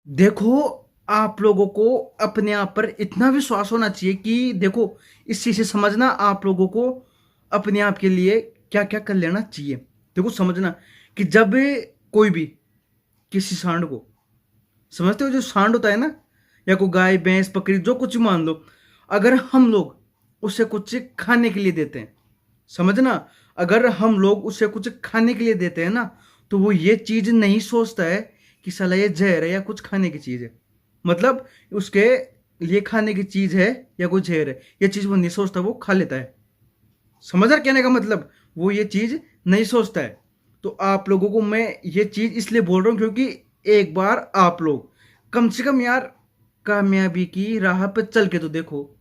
देखो, आप लोगों को अपने आप पर इतना विश्वास होना चाहिए कि देखो, इस चीज़ से समझना आप लोगों को अपने आप के लिए क्या-क्या कर लेना चाहिए। देखो, समझना कि जब कोई भी किसी सांड को समझते हो, जो सांड होता है ना, या कोई गाय, भैंस, बकरी जो कुछ भी मान लो, अगर हम लोग उसे कुछ खाने के लिए देते हैं, समझना, अगर हम लोग उसे कुछ खाने के लिए देते हैं ना, तो वो ये चीज़ नहीं सोचता है कि साला ये जहर है या कुछ खाने की चीज़ है। मतलब उसके लिए खाने की चीज़ है या कोई जहर है, ये चीज़ वो नहीं सोचता, वो खा लेता है। समझ रहा कहने का मतलब, वो ये चीज़ नहीं सोचता है। तो आप लोगों को मैं ये चीज़ इसलिए बोल रहा हूँ क्योंकि एक बार आप लोग कम से कम यार कामयाबी की राह पर चल के तो देखो।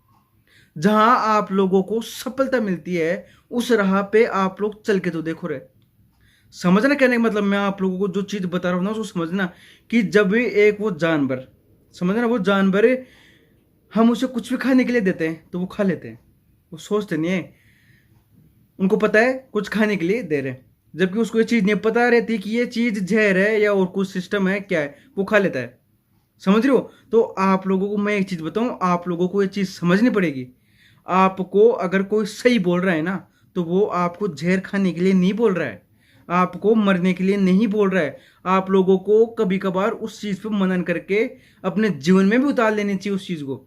जहां आप लोगों को सफलता मिलती है, उस राह पे आप लोग चल के तो देखो रे। समझना कहने का मतलब, मैं आप लोगों को जो चीज़ बता रहा हूँ ना, उसको समझना कि जब भी एक वो जानवर, समझना, वो जानवर हम उसे कुछ भी खाने के लिए देते हैं तो वो खा लेते हैं। वो सोचते नहीं है, उनको पता है कुछ खाने के लिए दे रहे हैं, जबकि उसको ये चीज़ नहीं पता रहती कि ये चीज़ जहर है या और कुछ सिस्टम है, क्या है, वो खा लेता है। समझ रहे हो? तो आप लोगों को मैं एक चीज़ बताऊँ, आप लोगों को ये चीज़ समझनी पड़ेगी। आपको अगर कोई सही बोल रहा है ना, तो वो आपको ज़हर खाने के लिए नहीं बोल रहा है, आपको मरने के लिए नहीं बोल रहा है। आप लोगों को कभी-कभार उस चीज़ पे मनन करके अपने जीवन में भी उतार लेनी चाहिए उस चीज़ को।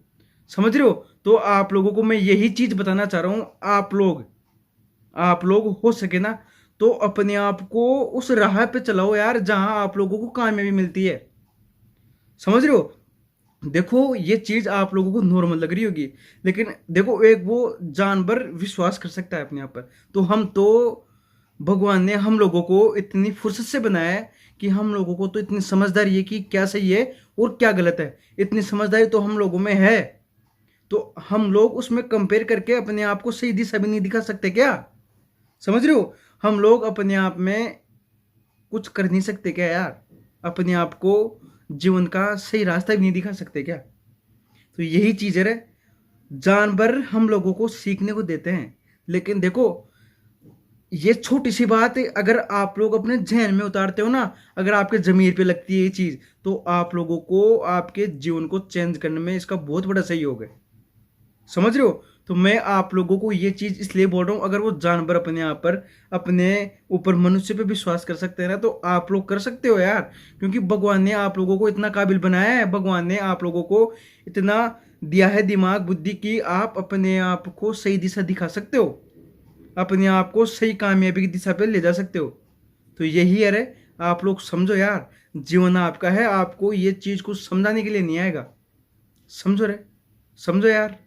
समझ रहे हो? तो आप लोगों को मैं यही चीज़ बताना चाह रहा हूँ, आप लोग हो सके ना, तो अपने आप को उस राह पे चलाओ यार, जहाँ आप लोगों को कामयाबी मिलती है। समझ रहे हो? देखो, ये चीज़ आप लोगों को नॉर्मल लग रही होगी, लेकिन देखो, एक वो जानवर विश्वास कर सकता है अपने आप पर, तो हम तो, भगवान ने हम लोगों को इतनी फुर्सत से बनाया है कि हम लोगों को तो इतनी समझदारी है कि क्या सही है और क्या गलत है। इतनी समझदारी तो हम लोगों में है, तो हम लोग उसमें कंपेयर करके अपने आप को सही दिशा भी नहीं दिखा सकते क्या? समझ रहे हो? हम लोग अपने आप में कुछ कर नहीं सकते क्या यार? अपने आप को जीवन का सही रास्ता भी नहीं दिखा सकते क्या? तो यही चीज़ है रे, जानवर हम लोगों को सीखने को देते हैं, लेकिन देखो, ये छोटी सी बात अगर आप लोग अपने ज़हन में उतारते हो ना, अगर आपके ज़मीर पे लगती है ये चीज़, तो आप लोगों को आपके जीवन को चेंज करने में इसका बहुत बड़ा सहयोग है। समझ रहे हो? तो मैं आप लोगों को ये चीज़ इसलिए बोल रहा हूँ, अगर वो जानवर अपने आप पर, अपने ऊपर, मनुष्य पे विश्वास कर सकते हैं ना, तो आप लोग कर सकते हो यार। क्योंकि भगवान ने आप लोगों को इतना काबिल बनाया है, भगवान ने आप लोगों को इतना दिया है दिमाग, बुद्धि, की आप अपने आप को सही दिशा दिखा सकते हो, अपने आप को सही कामयाबी की दिशा पे ले जा सकते हो। तो यही है रे, आप लोग समझो यार, जीवन आपका है, आपको ये चीज़ कुछ समझाने के लिए नहीं आएगा। समझो रे, समझो यार।